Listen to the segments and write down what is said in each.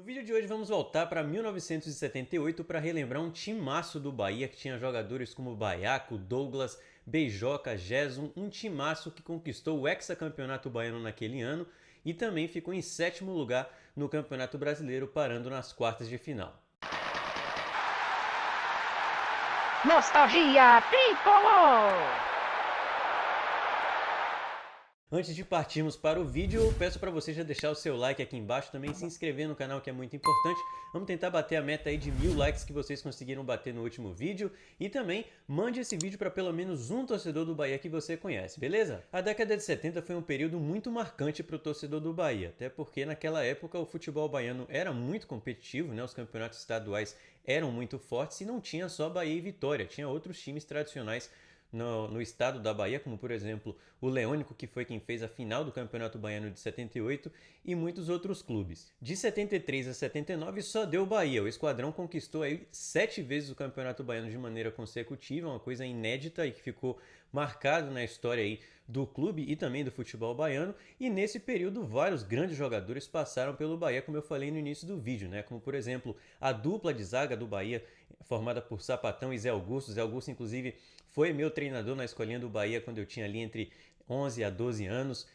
No vídeo de hoje vamos voltar para 1978 para relembrar um timaço do Bahia que tinha jogadores como Baiaco, Douglas, Beijoca, Gerson, um timaço que conquistou o hexacampeonato baiano naquele ano e também ficou em sétimo lugar no Campeonato Brasileiro, parando nas quartas de final. Nostalgia Tricolor! Antes de partirmos para o vídeo, eu peço para você já deixar o seu like aqui embaixo, também se inscrever no canal que é muito importante. Vamos tentar bater a meta aí de 1000 likes que vocês conseguiram bater no último vídeo. E também mande esse vídeo para pelo menos um torcedor do Bahia que você conhece, beleza? A década de 70 foi um período muito marcante para o torcedor do Bahia, até porque naquela época o futebol baiano era muito competitivo, né? Os campeonatos estaduais eram muito fortes e não tinha só Bahia e Vitória, tinha outros times tradicionais no estado da Bahia, como por exemplo o Leônico, que foi quem fez a final do Campeonato Baiano de 78, e muitos outros clubes. De 73 a 79 só deu Bahia, o esquadrão conquistou aí 7 vezes o Campeonato Baiano de maneira consecutiva, uma coisa inédita e que ficou marcado na história aí do clube e também do futebol baiano, e nesse período vários grandes jogadores passaram pelo Bahia, como eu falei no início do vídeo, né? Como por exemplo a dupla de zaga do Bahia, formada por Sapatão e Zé Augusto. Zé Augusto inclusive foi meu treinador na escolinha do Bahia quando eu tinha ali entre 11 a 12 anos.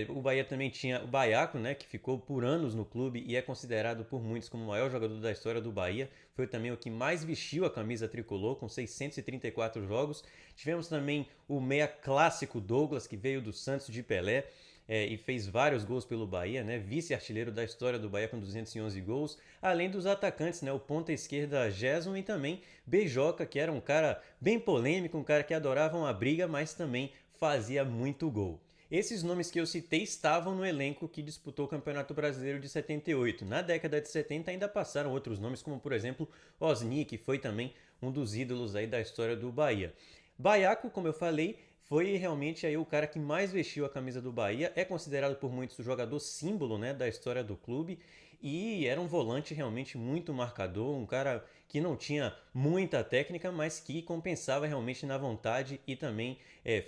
O Bahia também tinha o Baiaco, né, que ficou por anos no clube e é considerado por muitos como o maior jogador da história do Bahia. Foi também o que mais vestiu a camisa tricolor, com 634 jogos. Tivemos também o meia clássico Douglas, que veio do Santos de Pelé. E fez vários gols pelo Bahia, né? Vice-artilheiro da história do Bahia com 211 gols, além dos atacantes, né? O ponta esquerda Gerson e também Beijoca, que era um cara bem polêmico, um cara que adorava uma briga, mas também fazia muito gol. Esses nomes que eu citei estavam no elenco que disputou o Campeonato Brasileiro de 78. Na década de 70 ainda passaram outros nomes, como por exemplo Osni, que foi também um dos ídolos aí da história do Bahia. Baiaco, como eu falei, foi realmente aí o cara que mais vestiu a camisa do Bahia, é considerado por muitos o jogador símbolo, né, da história do clube e era um volante realmente muito marcador, um cara que não tinha muita técnica, mas que compensava realmente na vontade e também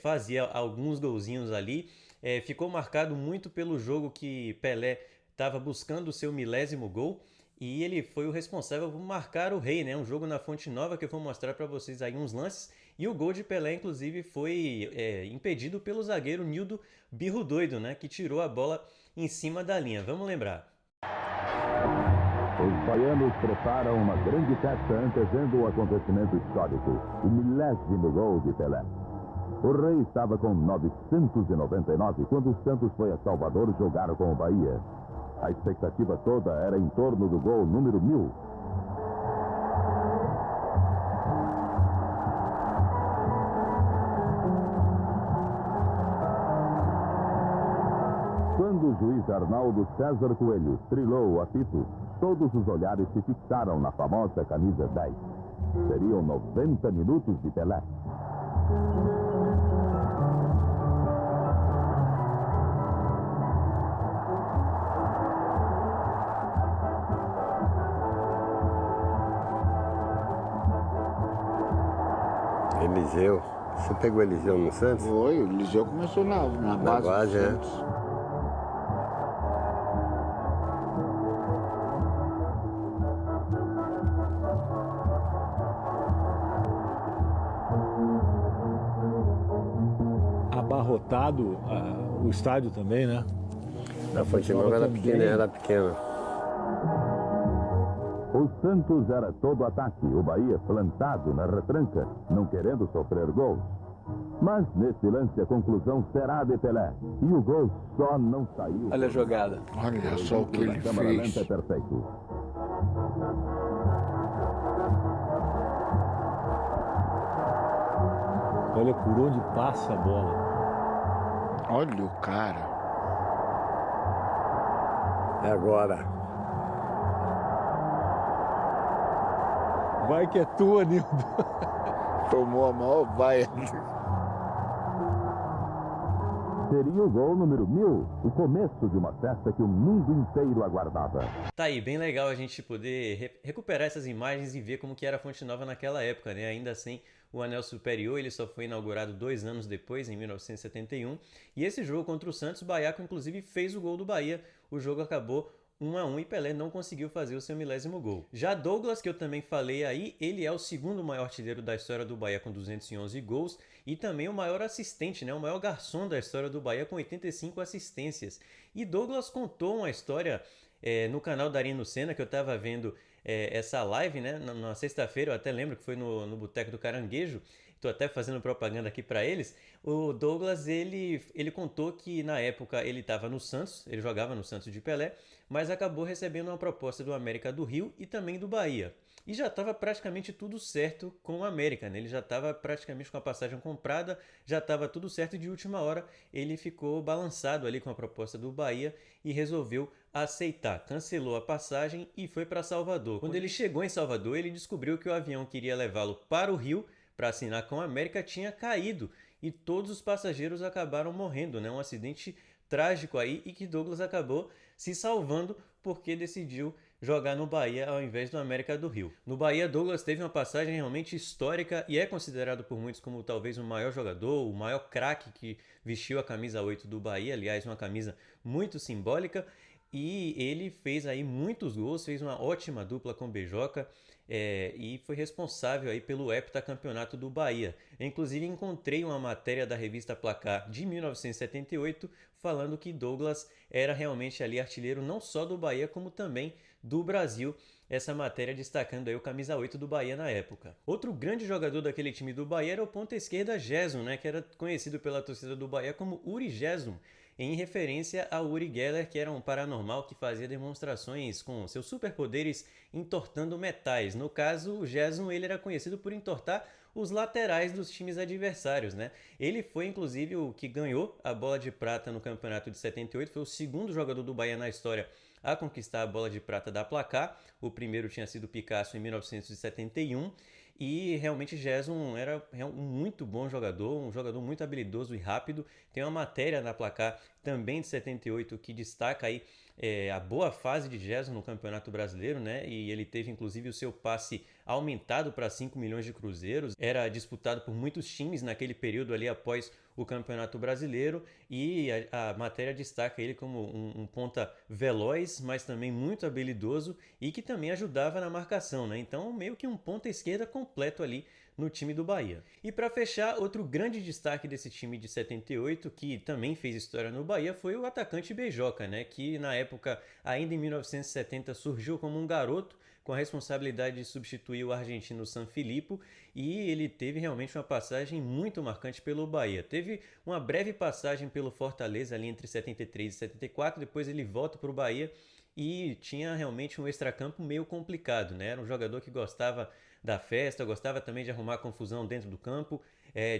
fazia alguns golzinhos ali. Ficou marcado muito pelo jogo que Pelé estava buscando o seu milésimo gol e ele foi o responsável por marcar o rei, né? Um jogo na Fonte Nova que eu vou mostrar para vocês aí uns lances. E o gol de Pelé, inclusive, foi impedido pelo zagueiro Nildo Birro Doido, né? Que tirou a bola em cima da linha. Vamos lembrar. Os baianos preparam uma grande festa antecedendo o acontecimento histórico, o milésimo gol de Pelé. O rei estava com 999 quando o Santos foi a Salvador jogar com o Bahia. A expectativa toda era em torno do gol número 1000. Quando o juiz Arnaldo César Coelho trilou o apito, todos os olhares se fixaram na famosa camisa 10. Seriam 90 minutos de Pelé. Eliseu. Você pegou Eliseu no Santos? Foi, o Eliseu começou na base do Santos. Abarrotado o estádio também, né? A Fonte Nova era pequena, era pequena. O Santos era todo ataque, o Bahia plantado na retranca, não querendo sofrer gols. Mas nesse lance a conclusão será de Pelé. E o gol só não saiu. Olha a jogada. Olha só o que ele câmera lenta é fez. perfeito. Olha por onde passa a bola. Olha o cara. É agora. Vai que é tua, Nildo. Tomou a maior vaia. Seria o gol número 1000, o começo de uma festa que o mundo inteiro aguardava. Tá aí, bem legal a gente poder recuperar essas imagens e ver como que era a Fonte Nova naquela época, né? Ainda assim, o Anel Superior ele só foi inaugurado 2 anos depois, em 1971. E esse jogo contra o Santos, o Baiaco inclusive fez o gol do Bahia. O jogo acabou 1-1 e Pelé não conseguiu fazer o seu 1000º gol. Já Douglas, que eu também falei aí, ele é o segundo maior artilheiro da história do Bahia com 211 gols e também o maior assistente, né? O maior garçom da história do Bahia com 85 assistências. E Douglas contou uma história no canal da Arino Senna, que eu estava vendo essa live, né? Na sexta-feira, eu até lembro que foi no Boteco do Caranguejo. Estou até fazendo propaganda aqui para eles. O Douglas, ele contou que na época ele estava no Santos, ele jogava no Santos de Pelé, mas acabou recebendo uma proposta do América do Rio e também do Bahia. E já estava praticamente tudo certo com o América, né? Ele já estava praticamente com a passagem comprada, já estava tudo certo e de última hora ele ficou balançado ali com a proposta do Bahia e resolveu aceitar. Cancelou a passagem e foi para Salvador. Quando ele chegou em Salvador, ele descobriu que o avião que iria levá-lo para o Rio para assinar com a América tinha caído e todos os passageiros acabaram morrendo, né? Um acidente trágico aí e que Douglas acabou se salvando porque decidiu jogar no Bahia ao invés do América do Rio. No Bahia, Douglas teve uma passagem realmente histórica e é considerado por muitos como talvez o maior jogador, o maior craque que vestiu a camisa 8 do Bahia, aliás, uma camisa muito simbólica. E ele fez aí muitos gols, fez uma ótima dupla com o Beijoca e foi responsável aí pelo heptacampeonato do Bahia. Eu, inclusive, encontrei uma matéria da revista Placar de 1978 falando que Douglas era realmente ali artilheiro não só do Bahia como também do Brasil. Essa matéria destacando aí o camisa 8 do Bahia na época. Outro grande jogador daquele time do Bahia era o ponta esquerda Gerson, né, que era conhecido pela torcida do Bahia como Uri Gerson, em referência a Uri Geller, que era um paranormal que fazia demonstrações com seus superpoderes entortando metais. No caso, o Gerson ele era conhecido por entortar os laterais dos times adversários, né? Ele foi, inclusive, o que ganhou a bola de prata no campeonato de 78, foi o segundo jogador do Bahia na história a conquistar a bola de prata da Placar. O primeiro tinha sido Picasso em 1971. E realmente Gerson era um muito bom jogador, um jogador muito habilidoso e rápido. Tem uma matéria na Placar também de 78 que destaca aí a boa fase de Gerson no Campeonato Brasileiro, né? E ele teve inclusive o seu passe aumentado para 5 milhões de cruzeiros. Era disputado por muitos times naquele período ali após o Campeonato Brasileiro, e a matéria destaca ele como um ponta veloz, mas também muito habilidoso e que também ajudava na marcação, né? Então meio que um ponta esquerda completo ali no time do Bahia. E para fechar, outro grande destaque desse time de 78, que também fez história no Bahia, foi o atacante Beijoca, né? Que na época, ainda em 1970, surgiu como um garoto com a responsabilidade de substituir o argentino Sanfilippo, e ele teve realmente uma passagem muito marcante pelo Bahia. Teve uma breve passagem pelo Fortaleza ali entre 73 e 74, depois ele volta para o Bahia e tinha realmente um extracampo meio complicado, né? Era um jogador que gostava da festa, gostava também de arrumar confusão dentro do campo,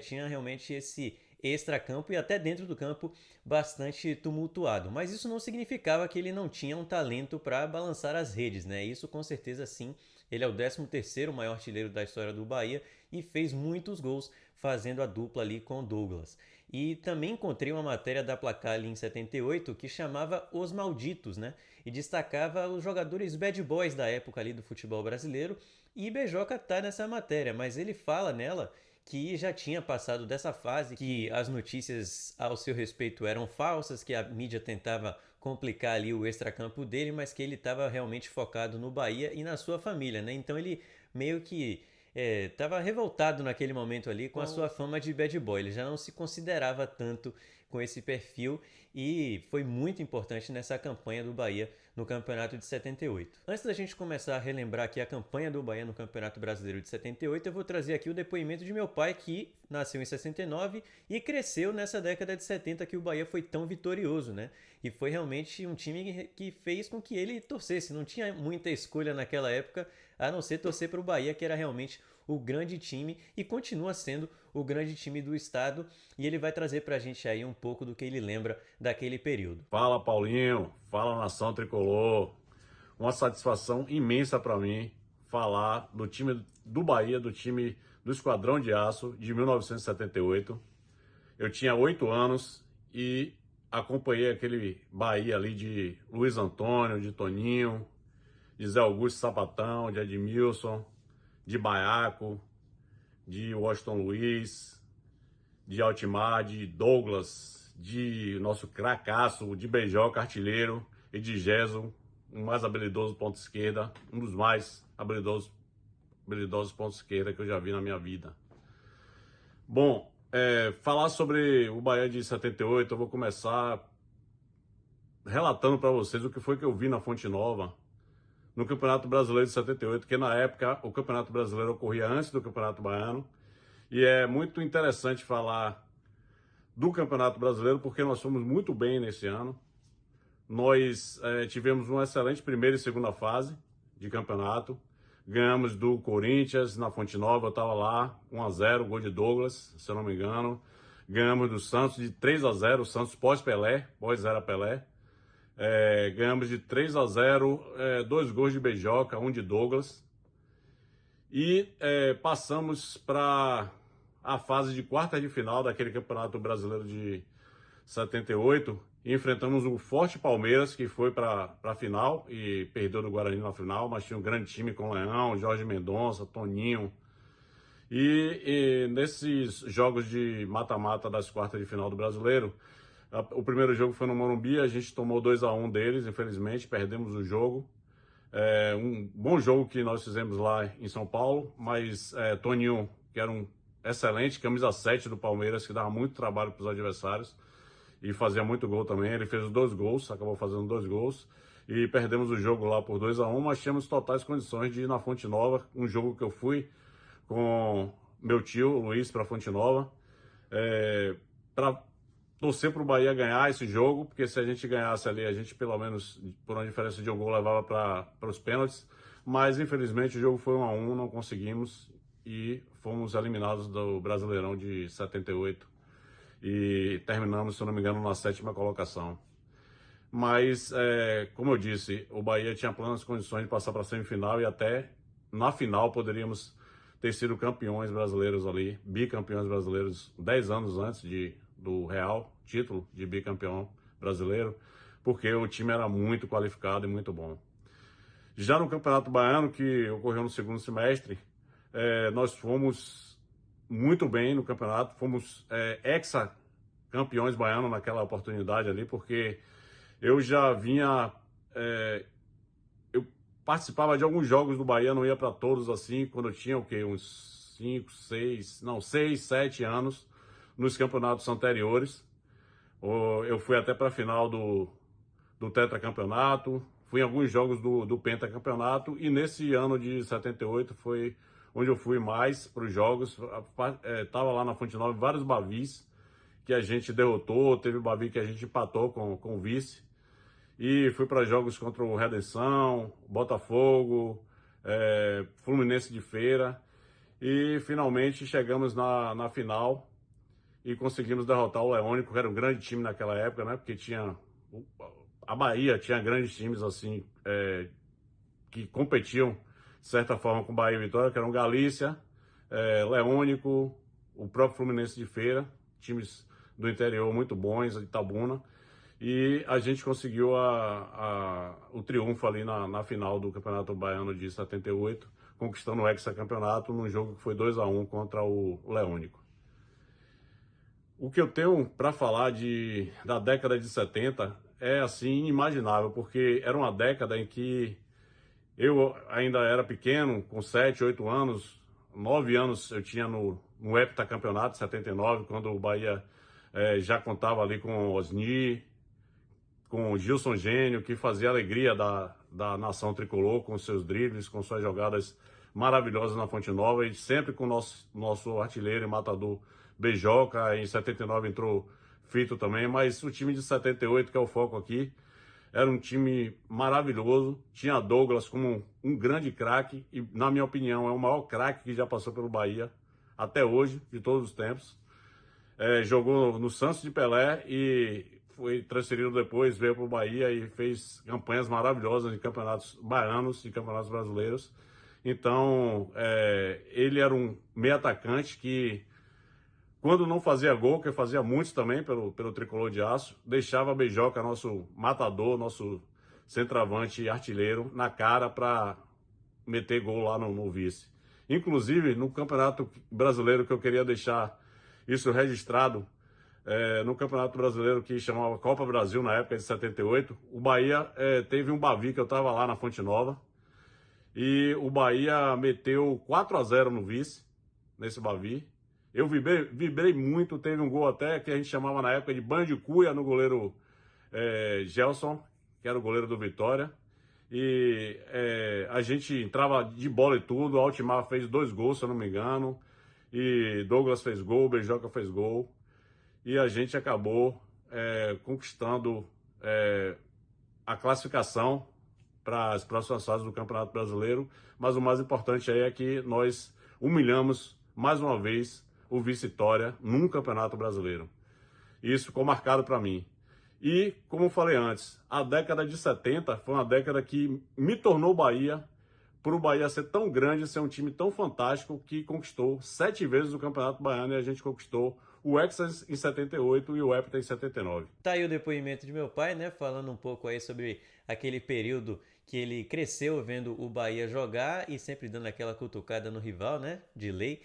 tinha realmente esse extracampo e até dentro do campo bastante tumultuado. Mas isso não significava que ele não tinha um talento para balançar as redes, né? Isso com certeza sim. Ele é o 13º maior artilheiro da história do Bahia e fez muitos gols fazendo a dupla ali com o Douglas. E também encontrei uma matéria da Placar ali em 78 que chamava Os Malditos, né? E destacava os jogadores bad boys da época ali do futebol brasileiro. E Beijoca tá nessa matéria, mas ele fala nela que já tinha passado dessa fase, que as notícias ao seu respeito eram falsas, que a mídia tentava complicar ali o extracampo dele, mas que ele estava realmente focado no Bahia e na sua família, né? Então ele meio que estava revoltado naquele momento ali com a sua fama de bad boy. Ele já não se considerava tanto com esse perfil e foi muito importante nessa campanha do Bahia no Campeonato de 78. Antes da gente começar a relembrar aqui a campanha do Bahia no Campeonato Brasileiro de 78, eu vou trazer aqui o depoimento de meu pai, que nasceu em 69 e cresceu nessa década de 70 que o Bahia foi tão vitorioso, né? E foi realmente um time que fez com que ele torcesse. Não tinha muita escolha naquela época, a não ser torcer para o Bahia, que era realmente o grande time e continua sendo o grande time do estado, e ele vai trazer pra gente aí um pouco do que ele lembra daquele período. Fala Paulinho, fala nação tricolor, uma satisfação imensa para mim falar do time do Bahia, do time do Esquadrão de Aço de 1978. Eu tinha 8 anos e acompanhei aquele Bahia ali de Luiz Antônio, de Toninho, de Zé Augusto Sapatão, de Edmilson, de Baiaco, de Washington Luiz, de Altimar, de Douglas, de nosso cracaço, de Beijoca, artilheiro, e de Gerson, o mais habilidoso ponto esquerda, um dos mais habilidosos pontos esquerda que eu já vi na minha vida. Bom, falar sobre o Bahia de 78, eu vou começar relatando para vocês o que foi que eu vi na Fonte Nova no Campeonato Brasileiro de 78, que na época o Campeonato Brasileiro ocorria antes do Campeonato Baiano, e é muito interessante falar do Campeonato Brasileiro porque nós fomos muito bem nesse ano. Nós tivemos uma excelente primeira e segunda fase de campeonato, ganhamos do Corinthians na Fonte Nova, eu estava lá, 1-0, gol de Douglas, se eu não me engano, ganhamos do Santos de 3-0, o Santos pós-Pelé, pós-era Pelé. Ganhamos de 3-0, 2 gols de Beijoca, 1 de Douglas. E passamos para a fase de quartas de final daquele Campeonato Brasileiro de 78. E enfrentamos o forte Palmeiras, que foi para a final e perdeu do Guarani na final, mas tinha um grande time com Leão, Jorge Mendonça, Toninho. E nesses jogos de mata-mata das quartas de final do Brasileiro, o primeiro jogo foi no Morumbi, a gente tomou 2-1 deles, infelizmente, perdemos o jogo. Um bom jogo que nós fizemos lá em São Paulo, mas Toninho, que era um excelente camisa 7 do Palmeiras, que dava muito trabalho para os adversários e fazia muito gol também, ele fez 2 gols, acabou fazendo 2 gols, e perdemos o jogo lá por 2-1, mas tínhamos totais condições de ir na Fonte Nova, um jogo que eu fui com meu tio, Luiz, para a Fonte Nova, para torcer para o Bahia ganhar esse jogo, porque se a gente ganhasse ali, a gente pelo menos, por uma diferença de um gol, levava para os pênaltis, mas infelizmente o jogo foi 1-1, não conseguimos e fomos eliminados do Brasileirão de 78 e terminamos, se eu não me engano, na 7ª colocação. Mas, como eu disse, o Bahia tinha plenas condições de passar para a semifinal e até na final poderíamos ter sido campeões brasileiros ali, bicampeões brasileiros 10 anos antes do real título de bicampeão brasileiro, porque o time era muito qualificado e muito bom. Já no Campeonato Baiano, que ocorreu no segundo semestre, nós fomos muito bem no campeonato, fomos ex-campeões baianos naquela oportunidade ali, porque eu já vinha... eu participava de alguns jogos do Bahia, não ia para todos assim, quando eu tinha uns 6, 7 anos, nos campeonatos anteriores. Eu fui até para a final do tetracampeonato, fui em alguns jogos do pentacampeonato, e nesse ano de 78 foi onde eu fui mais para os jogos. Estava lá na Fonte Nova vários Bavis que a gente derrotou, teve Bavi que a gente empatou com o vice, e fui para jogos contra o Redenção, Botafogo, Fluminense de Feira, e finalmente chegamos na final e conseguimos derrotar o Leônico, que era um grande time naquela época, né? Porque a Bahia tinha grandes times assim, que competiam de certa forma com Bahia e Vitória, que eram Galícia, Leônico, o próprio Fluminense de Feira, times do interior muito bons, Itabuna, e a gente conseguiu o triunfo ali na final do Campeonato Baiano de 78, conquistando o hexacampeonato num jogo que foi 2-1 contra o Leônico. O que eu tenho para falar da década de 70 é assim inimaginável, porque era uma década em que eu ainda era pequeno, com 7, 8 anos, 9 anos eu tinha no heptacampeonato de 79, quando o Bahia já contava ali com Osni, com o Gilson Gênio, que fazia a alegria da nação tricolor com seus dribles, com suas jogadas maravilhosas na Fonte Nova, e sempre com o nosso artilheiro e matador Beijoca. Em 79 entrou Fito também, mas o time de 78, que é o foco aqui, era um time maravilhoso. Tinha Douglas como um grande craque, e na minha opinião é o maior craque que já passou pelo Bahia até hoje, de todos os tempos. Jogou no Santos de Pelé e foi transferido depois, veio para o Bahia e fez campanhas maravilhosas em campeonatos baianos e campeonatos brasileiros. Então, ele era um meio atacante que, quando não fazia gol, que fazia muitos também pelo Tricolor de Aço, deixava Beijoca, nosso matador, nosso centroavante e artilheiro, na cara para meter gol lá no vice. Inclusive, no Campeonato Brasileiro, que eu queria deixar isso registrado, no Campeonato Brasileiro que chamava Copa Brasil na época de 78. O Bahia teve um Bavi que eu estava lá na Fonte Nova. E o Bahia meteu 4-0 no vice, nesse Bavi. Eu vibrei muito, teve um gol até que a gente chamava na época de banho de cuia no goleiro Gelson, que era o goleiro do Vitória. E a gente entrava de bola e tudo, o Altimar fez 2 gols, se eu não me engano. E Douglas fez gol, o Beijoca fez gol. E a gente acabou conquistando a classificação para as próximas fases do Campeonato Brasileiro, mas o mais importante aí é que nós humilhamos mais uma vez o Vitória num Campeonato Brasileiro. Isso ficou marcado para mim. E, como eu falei antes, a década de 70 foi uma década que me tornou Bahia, por o Bahia ser tão grande, ser um time tão fantástico, que conquistou 7 vezes o Campeonato Baiano, e a gente conquistou o Hexa em 78 e o Hepta em 79. Tá aí o depoimento de meu pai, né? Falando um pouco aí sobre aquele período que ele cresceu vendo o Bahia jogar e sempre dando aquela cutucada no rival, né? De lei.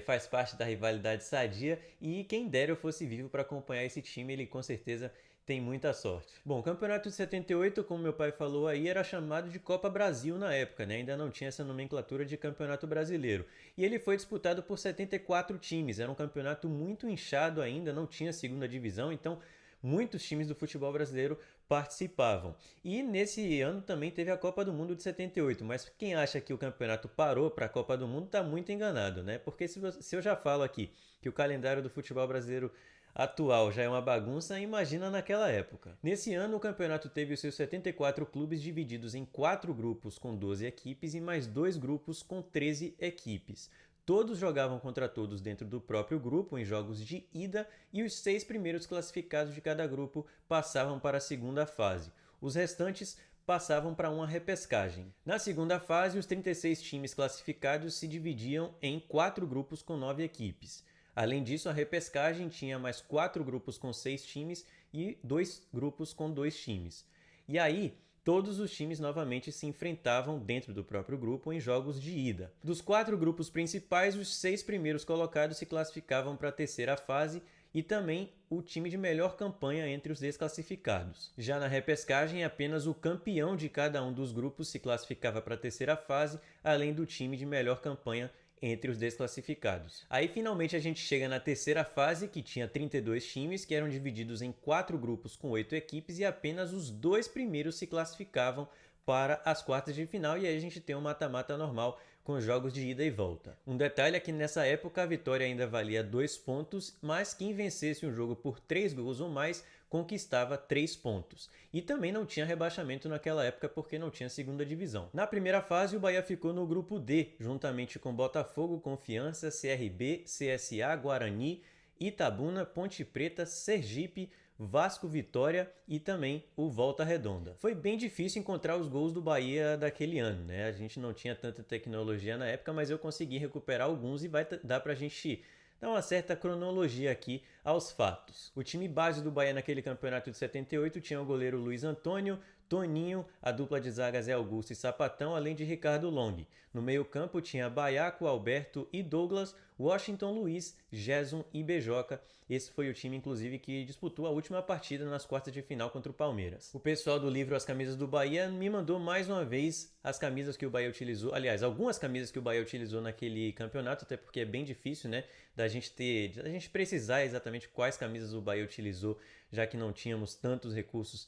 Faz parte da rivalidade sadia e quem dera eu fosse vivo para acompanhar esse time, ele com certeza tem muita sorte. Bom, o campeonato de 78, como meu pai falou aí, era chamado de Copa Brasil na época, né? Ainda não tinha essa nomenclatura de campeonato brasileiro. E ele foi disputado por 74 times, era um campeonato muito inchado ainda, não tinha segunda divisão, então muitos times do futebol brasileiro participavam. E nesse ano também teve a Copa do Mundo de 78, mas quem acha que o campeonato parou para a Copa do Mundo está muito enganado, né? Porque se eu já falo aqui que o calendário do futebol brasileiro atual já é uma bagunça, imagina naquela época. Nesse ano, o campeonato teve os seus 74 clubes divididos em 4 grupos com 12 equipes e mais 2 grupos com 13 equipes. Todos jogavam contra todos dentro do próprio grupo em jogos de ida e os 6 primeiros classificados de cada grupo passavam para a segunda fase. Os restantes passavam para uma repescagem. Na segunda fase, os 36 times classificados se dividiam em 4 grupos com 9 equipes. Além disso, a repescagem tinha mais 4 grupos com 6 times e 2 grupos com 2 times. E aí, todos os times novamente se enfrentavam dentro do próprio grupo em jogos de ida. Dos 4 grupos principais, os 6 primeiros colocados se classificavam para a terceira fase e também o time de melhor campanha entre os desclassificados. Já na repescagem, apenas o campeão de cada um dos grupos se classificava para a terceira fase, além do time de melhor campanha entre os desclassificados. Aí finalmente a gente chega na terceira fase, que tinha 32 times, que eram divididos em 4 grupos com 8 equipes e apenas os 2 primeiros se classificavam para as quartas de final, e aí a gente tem um mata-mata normal com jogos de ida e volta. Um detalhe é que nessa época a vitória ainda valia 2 pontos, mas quem vencesse um jogo por 3 gols ou mais conquistava 3 pontos. E também não tinha rebaixamento naquela época porque não tinha segunda divisão. Na primeira fase, o Bahia ficou no grupo D, juntamente com Botafogo, Confiança, CRB, CSA, Guarani, Itabuna, Ponte Preta, Sergipe, Vasco, Vitória e também o Volta Redonda. Foi bem difícil encontrar os gols do Bahia daquele ano, né? A gente não tinha tanta tecnologia na época, mas eu consegui recuperar alguns e vai dar pra gente dar uma certa cronologia aqui aos fatos. O time base do Bahia naquele campeonato de 78 tinha o goleiro Luiz Antônio, Toninho, a dupla de zagas Zé Augusto e Sapatão, além de Ricardo Long. No meio-campo tinha Baiaco, Alberto e Douglas, Washington Luiz, Gerson e Beijoca. Esse foi o time, inclusive, que disputou a última partida nas quartas de final contra o Palmeiras. O pessoal do livro As Camisas do Bahia me mandou mais uma vez as camisas que o Bahia utilizou. Aliás, algumas camisas que o Bahia utilizou naquele campeonato, até porque é bem difícil, né, da gente precisar exatamente quais camisas o Bahia utilizou, já que não tínhamos tantos recursos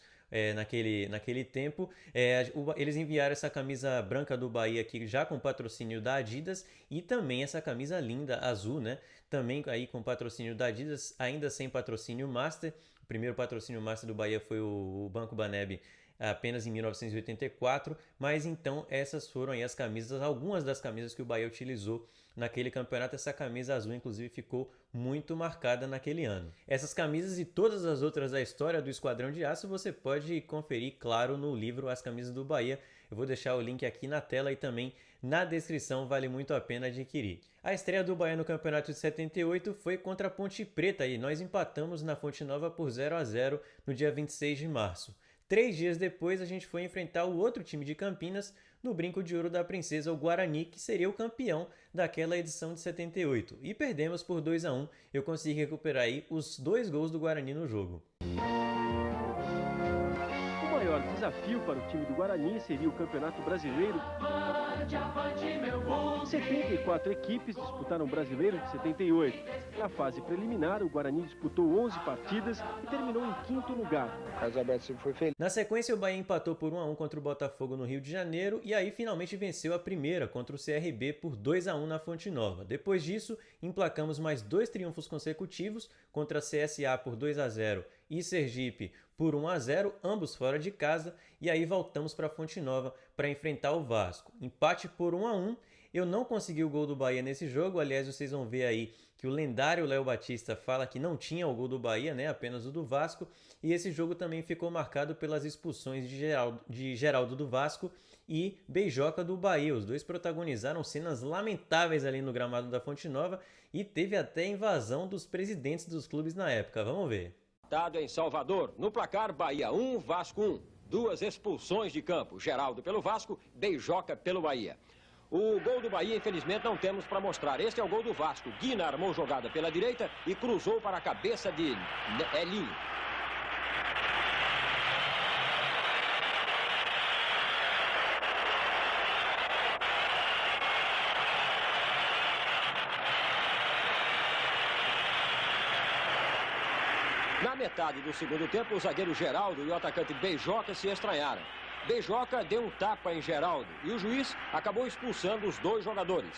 naquele tempo. Eles enviaram essa camisa branca do Bahia aqui já com patrocínio da Adidas e também essa camisa linda azul, né? Também aí com patrocínio da Adidas, ainda sem patrocínio Master. O primeiro patrocínio Master do Bahia foi o Banco Baneb apenas em 1984, mas então essas foram aí as camisas, algumas das camisas que o Bahia utilizou naquele campeonato. Essa camisa azul, inclusive, ficou muito marcada naquele ano. Essas camisas e todas as outras da história do Esquadrão de Aço você pode conferir, claro, no livro As Camisas do Bahia. Eu vou deixar o link aqui na tela e também na descrição, vale muito a pena adquirir. A estreia do Bahia no campeonato de 78 foi contra a Ponte Preta e nós empatamos na Fonte Nova por 0-0 no dia 26 de março. 3 dias depois, a gente foi enfrentar o outro time de Campinas no Brinco de Ouro da Princesa, o Guarani, que seria o campeão daquela edição de 78. E perdemos por 2-1. Eu consegui recuperar aí os 2 gols do Guarani no jogo. O maior desafio para o time do Guarani seria o Campeonato Brasileiro. 74 equipes disputaram o Brasileiro de 78. Na fase preliminar, o Guarani disputou 11 partidas e terminou em 5º lugar. O Carlos Alberto sempre foi feliz. Na sequência, o Bahia empatou por 1-1 contra o Botafogo no Rio de Janeiro e aí finalmente venceu a primeira contra o CRB por 2-1 na Fonte Nova. Depois disso, emplacamos mais 2 triunfos consecutivos contra a CSA por 2-0 e Sergipe por 1-0, ambos fora de casa, e aí voltamos para a Fonte Nova para enfrentar o Vasco. Empate por 1-1. Eu não consegui o gol do Bahia nesse jogo, aliás, vocês vão ver aí que o lendário Léo Batista fala que não tinha o gol do Bahia, né, apenas o do Vasco, e esse jogo também ficou marcado pelas expulsões de Geraldo do Vasco e Beijoca do Bahia. Os dois protagonizaram cenas lamentáveis ali no gramado da Fonte Nova e teve até invasão dos presidentes dos clubes na época. Vamos ver. Em Salvador, no placar Bahia 1, Vasco 1. 2 expulsões de campo, Geraldo pelo Vasco, Beijoca pelo Bahia. O gol do Bahia, infelizmente, não temos para mostrar. Este é o gol do Vasco. Guina armou jogada pela direita e cruzou para a cabeça de Elinho. Na metade do segundo tempo, o zagueiro Geraldo e o atacante Beijoca se estranharam. Beijoca deu um tapa em Geraldo e o juiz acabou expulsando os 2 jogadores.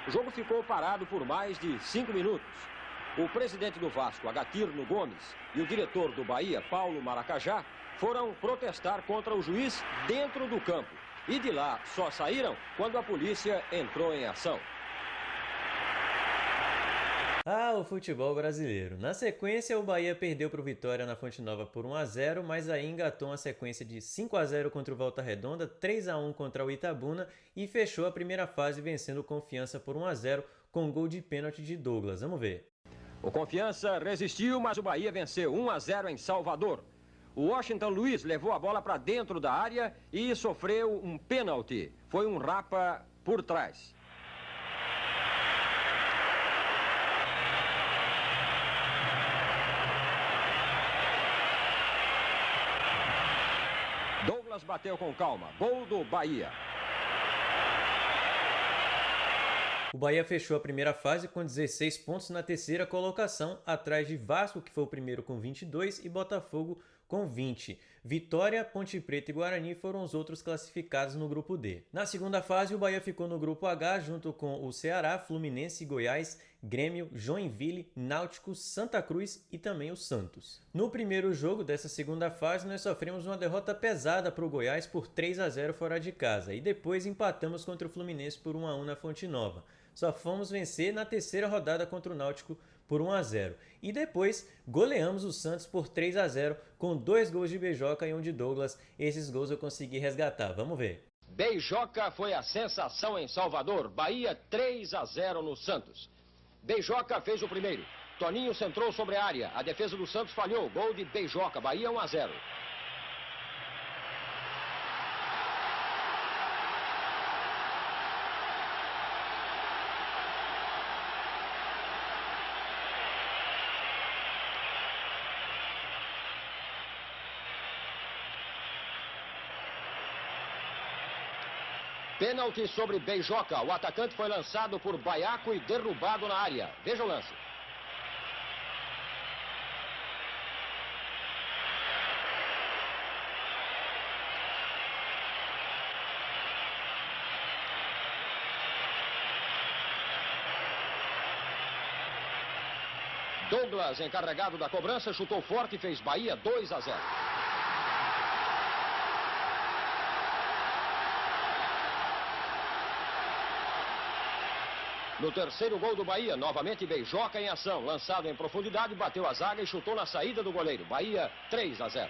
O jogo ficou parado por mais de 5 minutos. O presidente do Vasco, Agatirno Gomes, e o diretor do Bahia, Paulo Maracajá, foram protestar contra o juiz dentro do campo. E de lá só saíram quando a polícia entrou em ação. Ah, o futebol brasileiro. Na sequência, o Bahia perdeu para o Vitória na Fonte Nova por 1-0, mas aí engatou uma sequência de 5-0 contra o Volta Redonda, 3-1 contra o Itabuna e fechou a primeira fase vencendo o Confiança por 1-0 com gol de pênalti de Douglas. Vamos ver. O Confiança resistiu, mas o Bahia venceu 1-0 em Salvador. O Washington Luiz levou a bola para dentro da área e sofreu um pênalti. Foi um rapa por trás. Douglas bateu com calma. Gol do Bahia. O Bahia fechou a primeira fase com 16 pontos na terceira colocação, atrás de Vasco, que foi o primeiro com 22, e Botafogo com 20. Vitória, Ponte Preta e Guarani foram os outros classificados no grupo D. Na segunda fase, o Bahia ficou no grupo H, junto com o Ceará, Fluminense, Goiás, Grêmio, Joinville, Náutico, Santa Cruz e também o Santos. No primeiro jogo dessa segunda fase, nós sofremos uma derrota pesada para o Goiás por 3-0 fora de casa e depois empatamos contra o Fluminense por 1-1 na Fonte Nova. Só fomos vencer na terceira rodada contra o Náutico por 1-0. E depois goleamos o Santos por 3-0 com 2 gols de Beijoca e um de Douglas. Esses gols eu consegui resgatar. Vamos ver. Beijoca foi a sensação em Salvador. Bahia 3-0 no Santos. Beijoca fez o primeiro. Toninho centrou sobre a área. A defesa do Santos falhou. Gol de Beijoca. Bahia 1-0. Pênalti sobre Beijoca. O atacante foi lançado por Baiaco e derrubado na área. Veja o lance. Douglas, encarregado da cobrança, chutou forte e fez Bahia 2-0. No terceiro gol do Bahia, novamente Beijoca em ação. Lançado em profundidade, bateu a zaga e chutou na saída do goleiro. Bahia 3-0.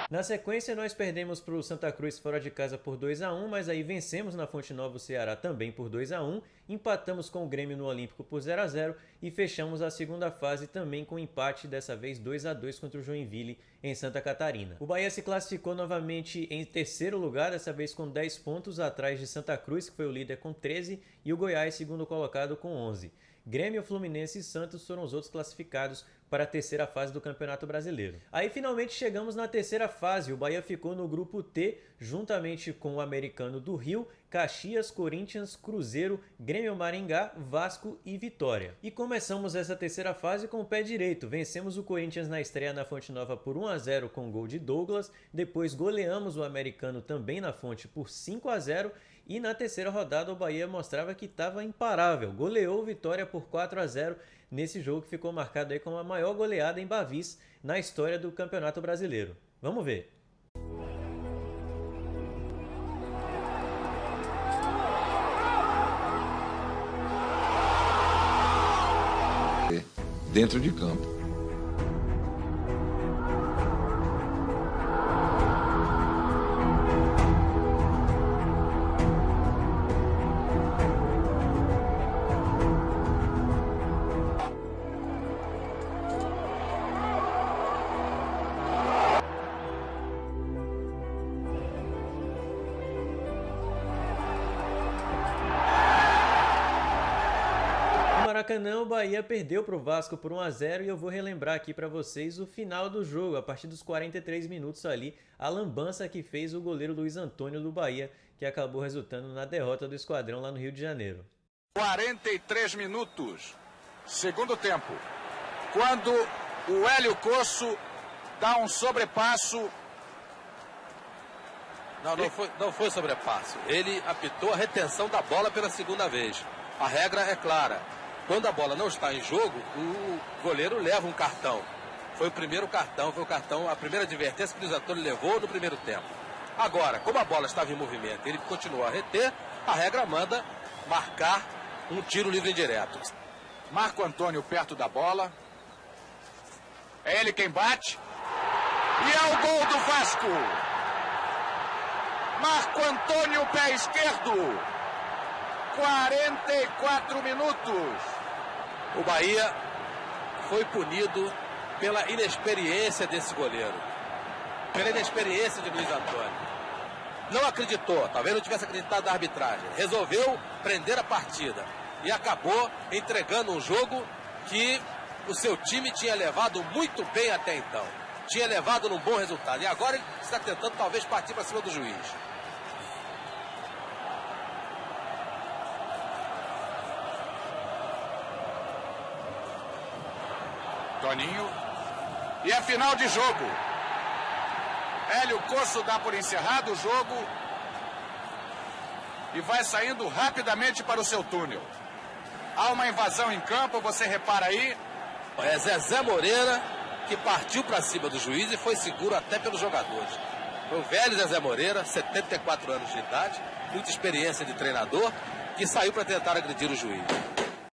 Na sequência, nós perdemos para o Santa Cruz fora de casa por 2-1, mas aí vencemos na Fonte Nova o Ceará também por 2-1, empatamos com o Grêmio no Olímpico por 0-0 e fechamos a segunda fase também com empate, dessa vez 2-2 contra o Joinville em Santa Catarina. O Bahia se classificou novamente em terceiro lugar, dessa vez com 10 pontos, atrás de Santa Cruz, que foi o líder com 13, e o Goiás, segundo colocado, com 11. Grêmio, Fluminense e Santos foram os outros classificados para a terceira fase do Campeonato Brasileiro. Aí finalmente chegamos na terceira fase, o Bahia ficou no grupo T, juntamente com o Americano do Rio, Caxias, Corinthians, Cruzeiro, Grêmio Maringá, Vasco e Vitória. E começamos essa terceira fase com o pé direito, vencemos o Corinthians na estreia na Fonte Nova por 1-0 com gol de Douglas, depois goleamos o Americano também na Fonte por 5-0 e na terceira rodada o Bahia mostrava que estava imparável, goleou o Vitória por 4-0 nesse jogo que ficou marcado aí como a maior goleada em Bavis na história do Campeonato Brasileiro. Vamos ver. Dentro de campo. Maracanã, o Bahia perdeu para o Vasco por 1-0 e eu vou relembrar aqui para vocês o final do jogo, a partir dos 43 minutos ali, a lambança que fez o goleiro Luiz Antônio do Bahia, que acabou resultando na derrota do Esquadrão lá no Rio de Janeiro. 43 minutos, segundo tempo, quando o Hélio Cosso dá um sobrepasso. Não foi sobrepasso, ele apitou a retenção da bola pela segunda vez. A regra é clara. Quando a bola não está em jogo, o goleiro leva um cartão. Foi o primeiro cartão, a primeira advertência que o Luiz Antônio levou no primeiro tempo. Agora, como a bola estava em movimento e ele continuou a reter, a regra manda marcar um tiro livre indireto. Marco Antônio perto da bola. É ele quem bate. E é o gol do Vasco. Marco Antônio, pé esquerdo. 44 minutos. O Bahia foi punido pela inexperiência desse goleiro. Pela inexperiência de Luiz Antônio. Não acreditou, talvez não tivesse acreditado na arbitragem. Resolveu prender a partida. E acabou entregando um jogo que o seu time tinha levado muito bem até então. Tinha levado num bom resultado. E agora ele está tentando talvez partir para cima do juiz. Toninho. E é final de jogo. Hélio Cosso dá por encerrado o jogo e vai saindo rapidamente para o seu túnel. Há uma invasão em campo, você repara aí. É Zezé Moreira que partiu para cima do juiz e foi seguro até pelos jogadores. Foi o velho Zezé Moreira, 74 anos de idade, muita experiência de treinador, que saiu para tentar agredir o juiz.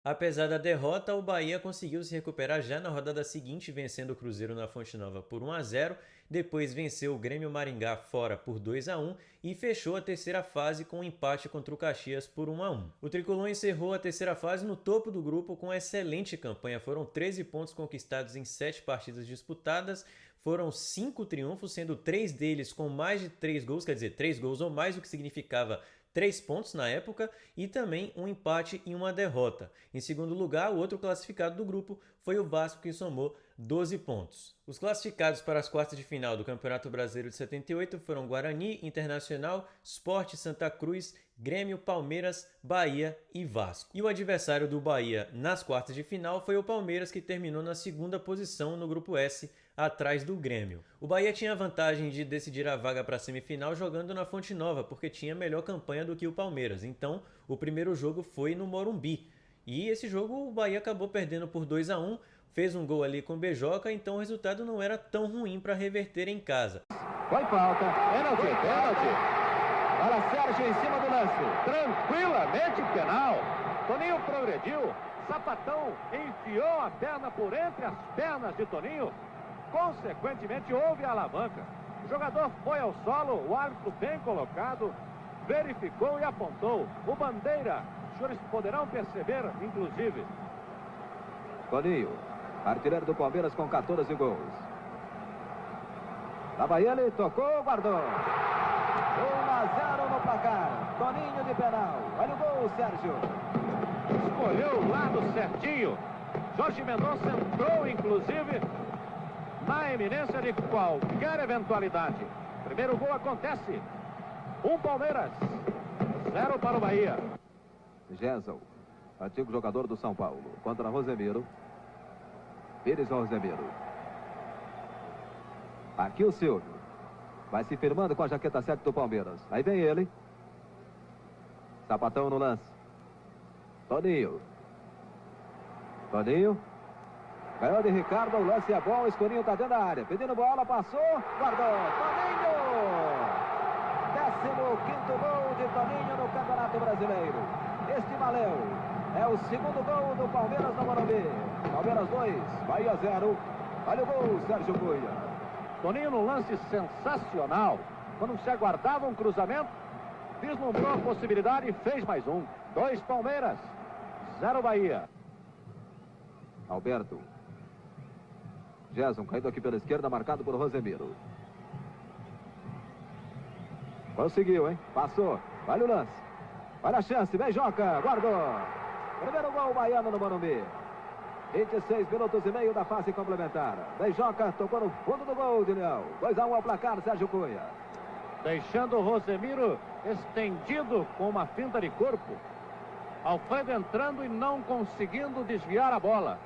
Apesar da derrota, o Bahia conseguiu se recuperar já na rodada seguinte, vencendo o Cruzeiro na Fonte Nova por 1-0, depois venceu o Grêmio Maringá fora por 2-1 e fechou a terceira fase com um empate contra o Caxias por 1-1. O Tricolor encerrou a terceira fase no topo do grupo com excelente campanha, foram 13 pontos conquistados em 7 partidas disputadas, foram 5 triunfos, sendo 3 deles com mais de 3 gols, quer dizer, 3 gols ou mais, o que significava 3 pontos na época, e também um empate e uma derrota. Em segundo lugar, o outro classificado do grupo foi o Vasco, que somou 12 pontos. Os classificados para as quartas de final do Campeonato Brasileiro de 78 foram Guarani, Internacional, Sport, Santa Cruz, Grêmio, Palmeiras, Bahia e Vasco. E o adversário do Bahia nas quartas de final foi o Palmeiras, que terminou na segunda posição no grupo S, atrás do Grêmio. O Bahia tinha a vantagem de decidir a vaga para a semifinal jogando na Fonte Nova, porque tinha melhor campanha do que o Palmeiras. Então, o primeiro jogo foi no Morumbi. E esse jogo o Bahia acabou perdendo por 2-1, fez um gol ali com o Beijoca, então o resultado não era tão ruim para reverter em casa. Foi falta, pênalti. Para Sérgio em cima do lance, tranquilamente penal. Toninho progrediu, Sapatão enfiou a perna por entre as pernas de Toninho. Consequentemente, houve a alavanca. O jogador foi ao solo, o árbitro bem colocado, verificou e apontou. O Bandeira, os senhores poderão perceber, inclusive. Toninho, artilheiro do Palmeiras com 14 gols. Lá vai ele, tocou, guardou. 1-0 no placar. Toninho de penal. Olha o gol, Sérgio. Escolheu o lado certinho. Jorge Mendonça entrou, inclusive, na eminência de qualquer eventualidade. Primeiro gol acontece. 1 Palmeiras, 0 para o Bahia. Gerson, antigo jogador do São Paulo, contra Rosemiro. Pires Rosemiro. Aqui o Silvio. Vai se firmando com a jaqueta 7 do Palmeiras. Aí vem ele. Sapatão no lance. Toninho. Toninho. Ganhou de Ricardo, o lance é bom. O Escurinho está dentro da área. Pedindo bola, passou, guardou. Toninho! 15º gol de Toninho no Campeonato Brasileiro. Este valeu. É o segundo gol do Palmeiras no Morumbi. Palmeiras 2, Bahia 0. Olha o gol, Sérgio Cunha. Toninho num lance sensacional. Quando se aguardava um cruzamento, vislumbrou a possibilidade e fez mais um. 2 Palmeiras, 0 Bahia. Alberto. Gerson caindo aqui pela esquerda, marcado por Rosemiro. Conseguiu, hein? Passou. Olha o lance. Olha a chance. Beijoca. Guardou. Primeiro gol baiano no Morumbi. 26 minutos e meio da fase complementar. Beijoca tocou no fundo do gol de Leão. 2-1 ao placar, Sérgio Cunha. Deixando o Rosemiro estendido com uma finta de corpo. Alfredo entrando e não conseguindo desviar a bola.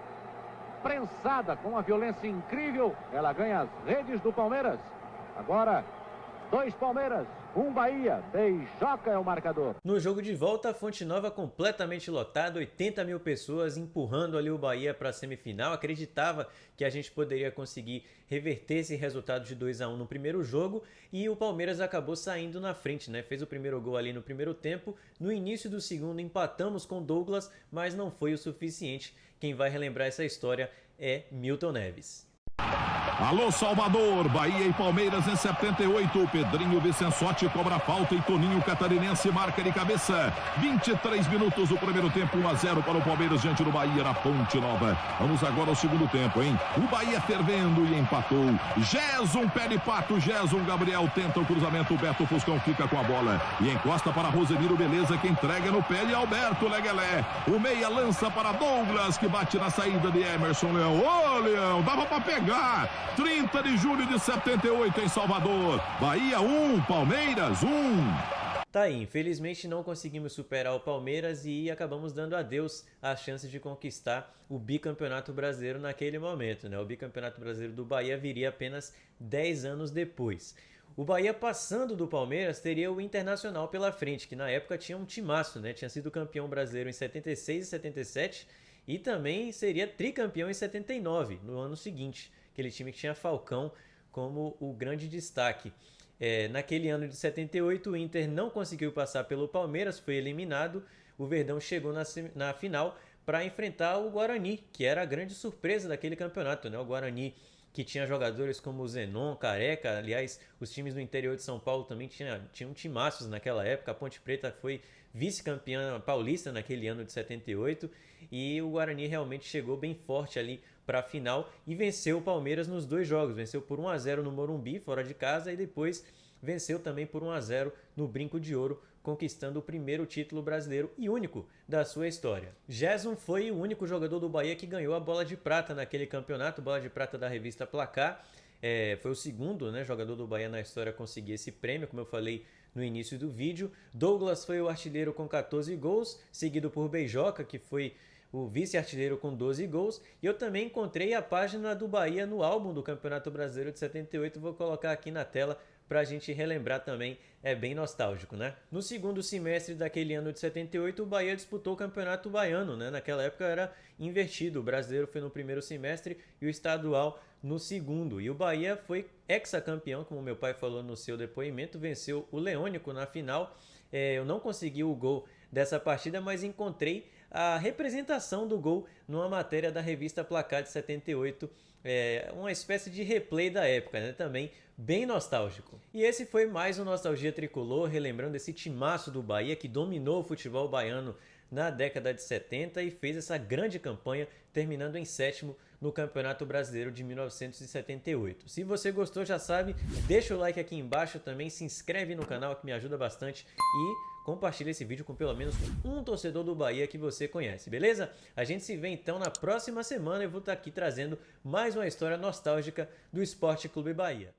Prensada com uma violência incrível. Ela ganha as redes do Palmeiras. Agora, 2 Palmeiras, 1 Bahia. Beijoca é o marcador. No jogo de volta, a Fonte Nova completamente lotada, 80 mil pessoas empurrando ali o Bahia para a semifinal. Acreditava que a gente poderia conseguir reverter esse resultado de 2-1 no primeiro jogo e o Palmeiras acabou saindo na frente, né? Fez o primeiro gol ali no primeiro tempo. No início do segundo empatamos com Douglas, mas não foi o suficiente. Quem vai relembrar essa história é Milton Neves. Alô Salvador, Bahia e Palmeiras em 78, Pedrinho Vicençotti cobra falta e Toninho Catarinense marca de cabeça. 23 minutos do primeiro tempo, 1-0 para o Palmeiras diante do Bahia na Fonte Nova. Vamos agora ao segundo tempo, hein? O Bahia fervendo e empatou. Gerson pé de pato, Gerson Gabriel tenta o cruzamento, o Beto Fuscão fica com a bola e encosta para Rosemiro Beleza, que entrega no pé de Alberto Leguelé. O meia lança para Douglas, que bate na saída de Emerson Leão. Ô Leão, dava para pegar. 30 de julho de 78 em Salvador. Bahia 1, Palmeiras 1. Tá aí, infelizmente não conseguimos superar o Palmeiras e acabamos dando adeus à chance de conquistar o bicampeonato brasileiro naquele momento, né? O bicampeonato brasileiro do Bahia viria apenas 10 anos depois. O Bahia passando do Palmeiras teria o Internacional pela frente, que na época tinha um timaço, né? Tinha sido campeão brasileiro em 76 e 77 e também seria tricampeão em 79, no ano seguinte. Aquele time que tinha Falcão como o grande destaque. Naquele ano de 78, o Inter não conseguiu passar pelo Palmeiras, foi eliminado. O Verdão chegou na final para enfrentar o Guarani, que era a grande surpresa daquele campeonato, né? O Guarani, que tinha jogadores como o Zenon, Careca. Aliás, os times do interior de São Paulo também tinham timaços naquela época. A Ponte Preta foi vice-campeã paulista naquele ano de 78 e o Guarani realmente chegou bem forte ali para a final e venceu o Palmeiras nos 2 jogos. Venceu por 1-0 no Morumbi, fora de casa, e depois venceu também por 1-0 no Brinco de Ouro, conquistando o primeiro título brasileiro e único da sua história. Gerson foi o único jogador do Bahia que ganhou a bola de prata naquele campeonato, bola de prata da revista Placar. Foi o segundo, né, jogador do Bahia na história a conseguir esse prêmio, como eu falei no início do vídeo. Douglas foi o artilheiro com 14 gols, seguido por Beijoca, que foi o vice-artilheiro com 12 gols. E eu também encontrei a página do Bahia no álbum do Campeonato Brasileiro de 78. Vou colocar aqui na tela para a gente relembrar também. É bem nostálgico, né? No segundo semestre daquele ano de 78, o Bahia disputou o Campeonato Baiano, né? Naquela época era invertido. O brasileiro foi no primeiro semestre e o estadual no segundo. E o Bahia foi hexacampeão, como meu pai falou no seu depoimento. Venceu o Leônico na final. Eu não consegui o gol dessa partida, mas encontrei a representação do gol numa matéria da revista Placar de 78, uma espécie de replay da época, né? Também bem nostálgico. E esse foi mais um Nostalgia Tricolor, relembrando esse timaço do Bahia que dominou o futebol baiano na década de 70 e fez essa grande campanha, terminando em 7º no Campeonato Brasileiro de 1978. Se você gostou, já sabe, deixa o like aqui embaixo, também se inscreve no canal que me ajuda bastante e compartilha esse vídeo com pelo menos um torcedor do Bahia que você conhece, beleza? A gente se vê então na próxima semana e vou estar aqui trazendo mais uma história nostálgica do Esporte Clube Bahia.